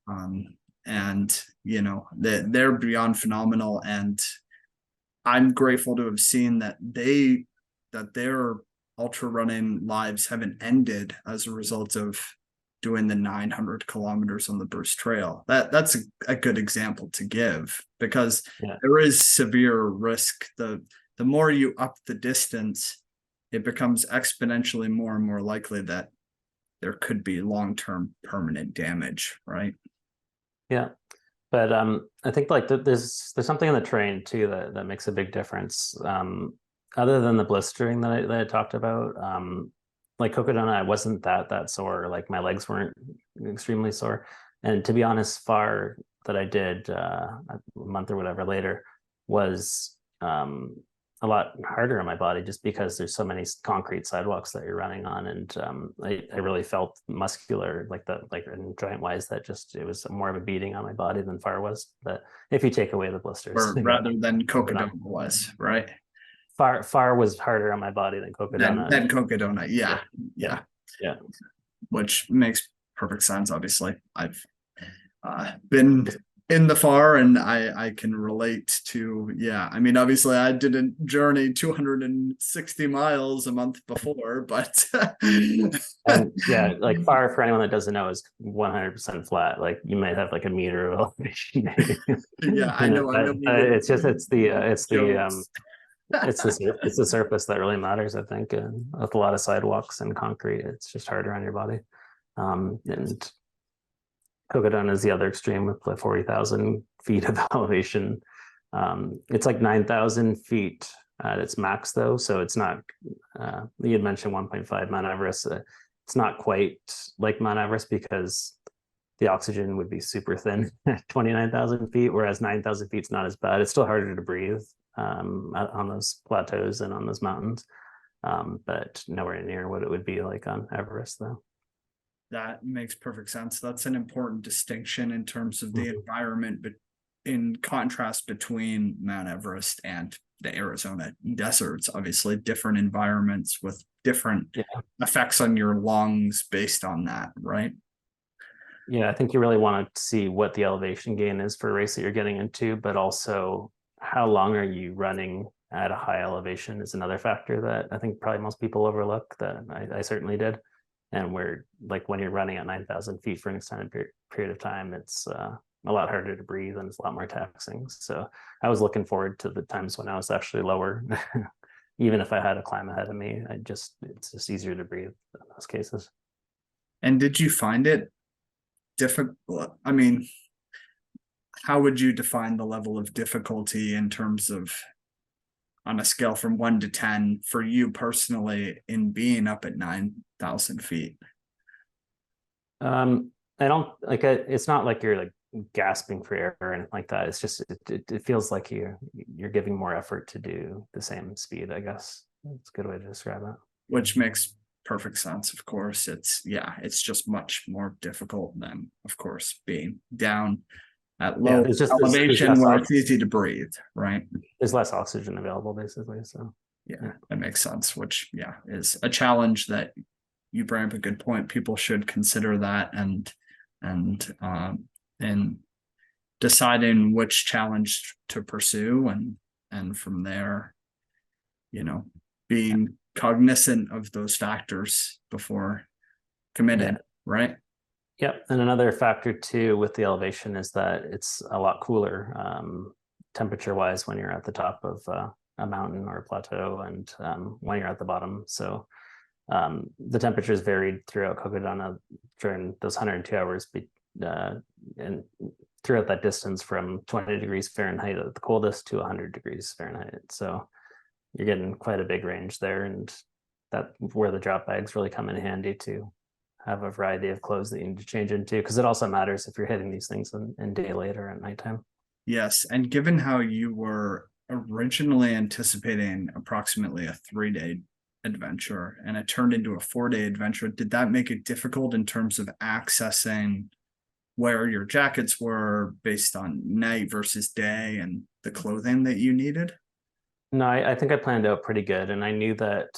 [SPEAKER 3] And you know, they're beyond phenomenal, and I'm grateful to have seen that their ultra running lives haven't ended as a result of doing the 900 kilometers on the Bruce Trail. That's a good example to give, because there is severe risk. The more you up the distance, it becomes exponentially more and more likely that there could be long-term permanent damage, right?
[SPEAKER 4] Yeah. But I think like there's something in the terrain too that makes a big difference. Other than the blistering that I talked about, like Cocodona, I wasn't that sore. Like my legs weren't extremely sore. And to be honest, Far that I did a month or whatever later was a lot harder on my body, just because there's so many concrete sidewalks that you're running on, and I really felt muscular, like and joint wise, that just it was more of a beating on my body than Far was. But if you take away the blisters,
[SPEAKER 3] or rather than Cocodona was, right?
[SPEAKER 4] Far was harder on my body than Cocodona.
[SPEAKER 3] Than Cocodona, yeah. Which makes perfect sense. Obviously, I've been in the Far, and I can relate to, I mean, obviously I didn't journey 260 miles a month before, but
[SPEAKER 4] and like Far, for anyone that doesn't know, is 100% flat. Like you might have like a meter of elevation.
[SPEAKER 3] I know.
[SPEAKER 4] It's the surface that really matters, I think, and with a lot of sidewalks and concrete, it's just harder on your body. And Cocodona is the other extreme with the 40,000 feet of elevation. It's like 9,000 feet at its max, though. So it's not, you had mentioned 1.5 Mount Everest. It's not quite like Mount Everest because the oxygen would be super thin at 29,000 feet, whereas 9,000 feet is not as bad. It's still harder to breathe on those plateaus and on those mountains, but nowhere near what it would be like on Everest, though.
[SPEAKER 3] That makes perfect sense. That's an important distinction in terms of the environment, but in contrast between Mount Everest and the Arizona deserts, obviously different environments with different effects on your lungs based on that, right?
[SPEAKER 4] Yeah, I think you really want to see what the elevation gain is for a race that you're getting into, but also how long are you running at a high elevation is another factor that I think probably most people overlook, that I certainly did. And where, like, when you're running at 9,000 feet for an extended period of time, it's a lot harder to breathe and it's a lot more taxing. So I was looking forward to the times when I was actually lower. Even if I had a climb ahead of me, it's just easier to breathe in those cases.
[SPEAKER 3] And did you find it difficult? I mean, how would you define the level of difficulty in terms of, on a scale from 1 to 10 for you personally in being up at 9,000 feet?
[SPEAKER 4] I don't like it. It's not like you're like gasping for air or anything like that. It's just it feels like you're giving more effort to do the same speed, I guess. It's a good way to describe it.
[SPEAKER 3] Which makes perfect sense. Of course, it's just much more difficult than, of course, being down at low elevation where it's easy to breathe, right?
[SPEAKER 4] There's less oxygen available, basically. So
[SPEAKER 3] yeah, that makes sense, which is a challenge that you bring up a good point. People should consider that and deciding which challenge to pursue, and from there, being cognizant of those factors before committing, right?
[SPEAKER 4] Yep. And another factor too with the elevation is that it's a lot cooler temperature wise when you're at the top of a mountain or a plateau, and when you're at the bottom. So the temperatures varied throughout Cocodona during those 102 hours and throughout that distance from 20 degrees Fahrenheit at the coldest to 100 degrees Fahrenheit. So you're getting quite a big range there, and that's where the drop bags really come in handy to have a variety of clothes that you need to change into, because it also matters if you're hitting these things in daylight or at nighttime.
[SPEAKER 3] Yes, and given how you were originally anticipating approximately a 3-day adventure and it turned into a 4-day adventure, did that make it difficult in terms of accessing where your jackets were based on night versus day and the clothing that you needed?
[SPEAKER 4] No, I think I planned out pretty good, and I knew that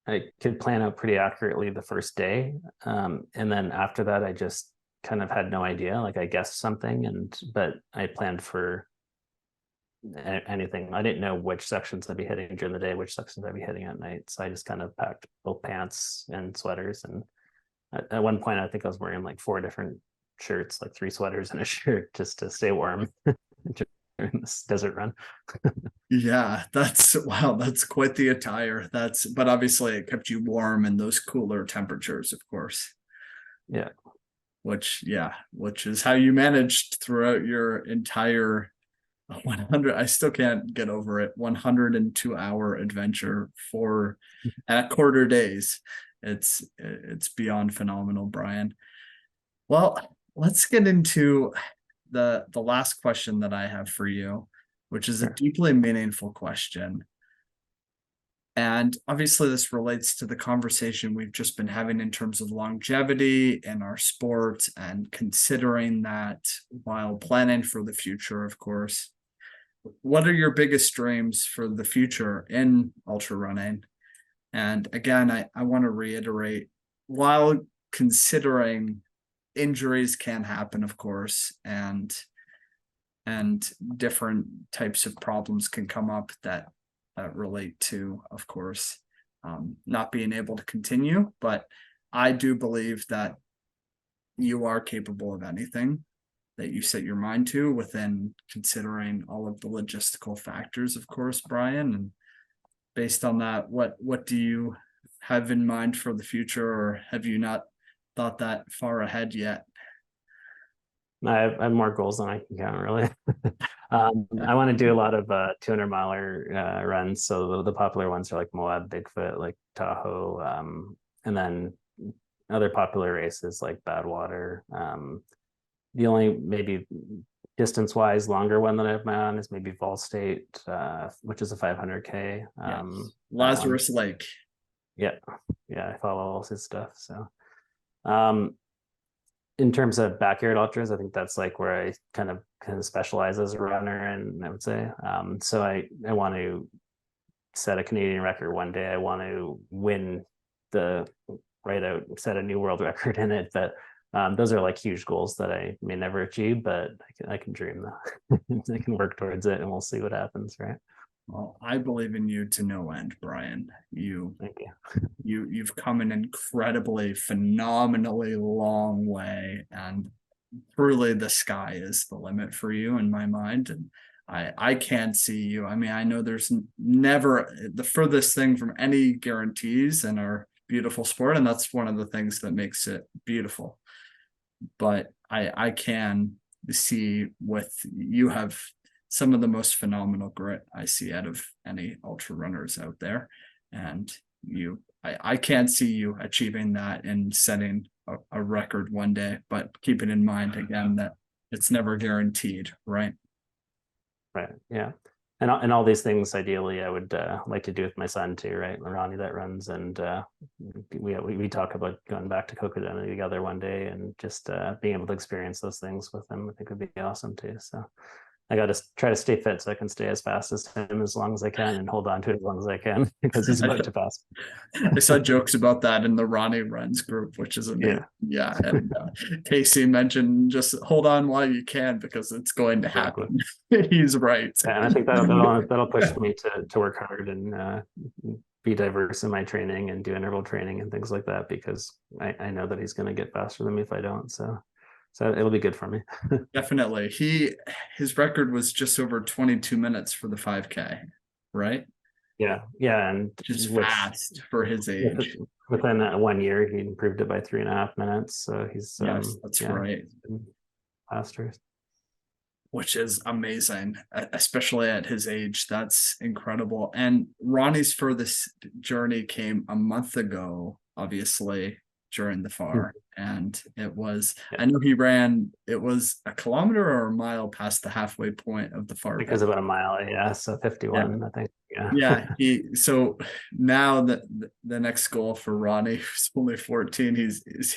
[SPEAKER 4] I could plan out pretty accurately the first day. And then after that, I just kind of had no idea. Like, I guessed something, but I planned for anything. I didn't know which sections I'd be hitting during the day, which sections I'd be hitting at night. So I just kind of packed both pants and sweaters. And at one point, I think I was wearing like 4 different shirts, like 3 sweaters and a shirt, just to stay warm during this desert run.
[SPEAKER 3] Yeah, that's quite the attire. But obviously it kept you warm in those cooler temperatures, of course.
[SPEAKER 4] Yeah.
[SPEAKER 3] Which is how you managed throughout your entire 100, I still can't get over it, 102-hour adventure for a quarter days. It's beyond phenomenal, Brian. Well, let's get into the last question that I have for you, which is a deeply meaningful question. And obviously this relates to the conversation we've just been having in terms of longevity in our sport, and considering that while planning for the future, of course. What are your biggest dreams for the future in ultra running? And again, I want to reiterate, while considering injuries can happen, of course, and different types of problems can come up that relate to, of course, not being able to continue. But I do believe that you are capable of anything that you set your mind to, within considering all of the logistical factors, of course, Brian. And based on that, what do you have in mind for the future, or have you not thought that far ahead yet?
[SPEAKER 4] I have more goals than I can count, really. I want to do a lot of 200-miler runs. So the popular ones are like Moab, Bigfoot, like Tahoe, and then other popular races like Badwater. The only maybe distance-wise longer one that I have my on is maybe Vol State, which is a 500K.
[SPEAKER 3] Lazarus Lake.
[SPEAKER 4] Yeah, I follow all his stuff. So, in terms of backyard ultras, I think that's like where I kind of specialize as a runner, and I would say, so I want to set a Canadian record one day. I want to win set a new world record in it. But those are like huge goals that I may never achieve, but I can dream though. I can work towards it, and we'll see what happens, right?
[SPEAKER 3] Well, I believe in you to no end, Brian.
[SPEAKER 4] Thank you.
[SPEAKER 3] You've come an incredibly, phenomenally long way, and truly the sky is the limit for you in my mind. And I can't see you. I mean, I know there's never the furthest thing from any guarantees in our beautiful sport, and that's one of the things that makes it beautiful. But I can see with you have some of the most phenomenal grit I see out of any ultra runners out there. And I can't see you achieving that and setting a record one day, but keeping in mind again that it's never guaranteed, right?
[SPEAKER 4] Right. Yeah. And all these things, ideally, I would like to do with my son too, right? Ronnie that runs, and we talk about going back to Cocodona together one day, and just being able to experience those things with him, I think would be awesome too. So I got to try to stay fit so I can stay as fast as him as long as I can, and hold on to it as long as I can, because he's about to pass.
[SPEAKER 3] I saw jokes about that in the Ronnie Runs group, which is amazing. Yeah. And Casey mentioned just hold on while you can, because it's going to happen. He's right.
[SPEAKER 4] Yeah, and I think that'll push me to work hard and be diverse in my training and do interval training and things like that, because I know that he's going to get faster than me if I don't. So it'll be good for me.
[SPEAKER 3] Definitely. His record was just over 22 minutes for the 5K, right?
[SPEAKER 4] Yeah, and
[SPEAKER 3] just fast for his age.
[SPEAKER 4] Within 1 year, he improved it by 3.5 minutes. So he's
[SPEAKER 3] that's right,
[SPEAKER 4] faster,
[SPEAKER 3] which is amazing, especially at his age. That's incredible. And Ronnie's furthest journey came a month ago, obviously during the FAR. And it was, I knew he ran, it was a kilometer or a mile past the halfway point of the FAR.
[SPEAKER 4] Because about a mile, yeah. So 51, I think.
[SPEAKER 3] Yeah. So now the next goal for Ronnie, who's only 14,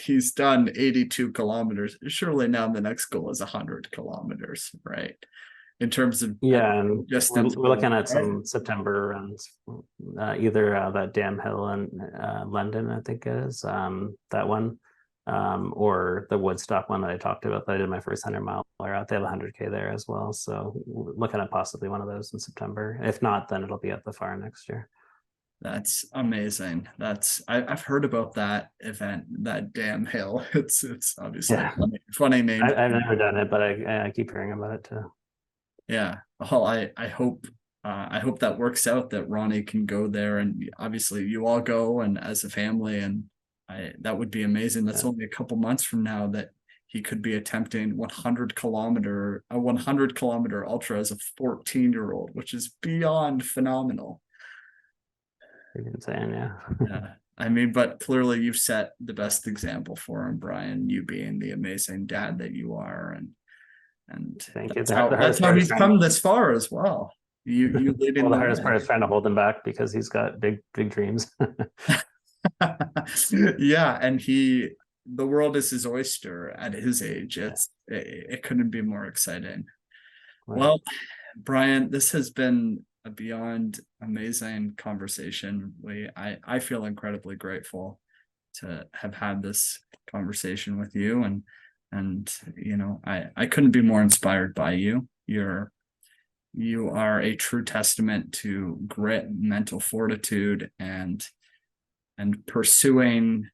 [SPEAKER 3] he's done 82 kilometers. Surely now the next goal is 100 kilometers, right? In terms of
[SPEAKER 4] and
[SPEAKER 3] distance.
[SPEAKER 4] We're looking at some September runs, either that Dam Hill in London, I think it is, that one, or the Woodstock one that I talked about that I did my first 100-mile out. They have 100K there as well. So looking at possibly one of those in September. If not, then it'll be at the FAR next year.
[SPEAKER 3] That's amazing. I've heard about that event, that Dam Hill. It's obviously a funny name.
[SPEAKER 4] I've never done it, but I keep hearing about it too.
[SPEAKER 3] Yeah. Well, I hope that works out, that Ronnie can go there, and obviously you all go, and as a family, and that would be amazing. That's only a couple months from now that he could be attempting 100 kilometer ultra as a 14-year-old, which is beyond phenomenal.
[SPEAKER 4] Pretty insane,
[SPEAKER 3] yeah. I mean, but clearly you've set the best example for him, Brian, you being the amazing dad that you are, and
[SPEAKER 4] thank you.
[SPEAKER 3] That's how he's come this far as well. You leading.
[SPEAKER 4] Well, the hardest part is trying to hold him back, because he's got big dreams.
[SPEAKER 3] Yeah, and the world is his oyster at his age. It couldn't be more exciting. Wow. Well, Brian, this has been a beyond amazing conversation. I feel incredibly grateful to have had this conversation with you, and you know, I couldn't be more inspired by you. You are a true testament to grit, mental fortitude, and pursuing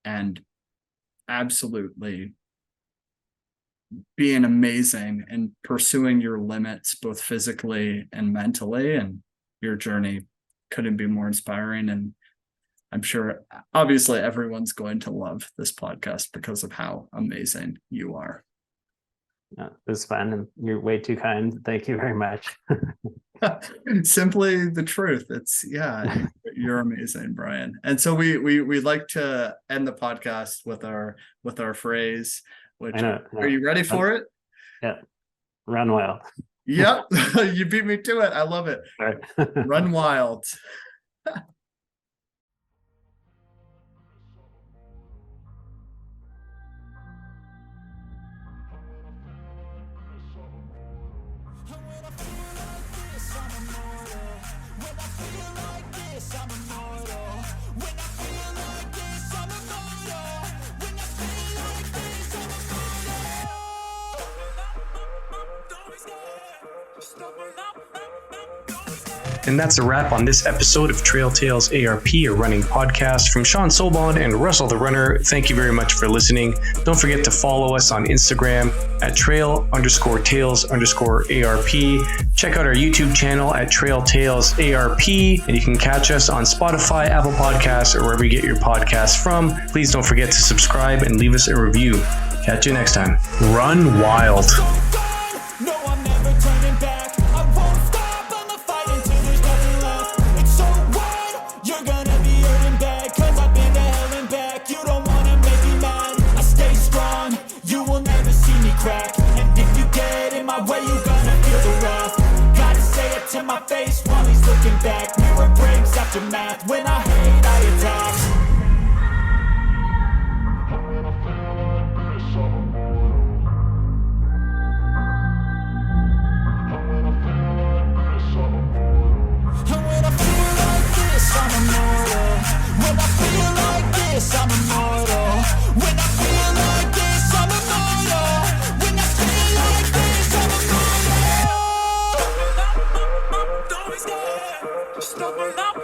[SPEAKER 3] and absolutely being amazing and pursuing your limits, both physically and mentally. And your journey couldn't be more inspiring. And I'm sure, obviously, everyone's going to love this podcast because of how amazing you are.
[SPEAKER 4] It was fun, and you're way too kind. Thank you very much.
[SPEAKER 3] Simply the truth. It's you're amazing, Brian. And so we like to end the podcast with our phrase, which
[SPEAKER 4] I know.
[SPEAKER 3] are you ready for it?
[SPEAKER 4] Yeah. Run wild.
[SPEAKER 3] Yep. You beat me to it. I love it.
[SPEAKER 4] All right.
[SPEAKER 3] Run wild.
[SPEAKER 2] And that's a wrap on this episode of Trail Tales ARP, a running podcast from Sean Sobon and Russell the Runner. Thank you very much for listening. Don't forget to follow us on Instagram at trail_tales_ARP. Check out our YouTube channel at Trail Tales ARP, and you can catch us on Spotify, Apple Podcasts, or wherever you get your podcasts from. Please don't forget to subscribe and leave us a review. Catch you next time. Run wild.
[SPEAKER 5] No, I'm never turning back. I won't stop, I'ma fight until there's nothing left. It's so what? You're gonna be hurting bad, cause I've been to hell and back. You don't wanna make me mad, I stay strong. You will never see me crack. And if you get in my way, you gonna feel the wrath. Gotta say it to my face while he's looking back. Mirror breaks after math. When I hate, I attack. I'm immortal. When I feel like this, I'm immortal. When I feel like this, I'm immortal. When I feel like this, I'm immortal. Don't be scared. Just open up.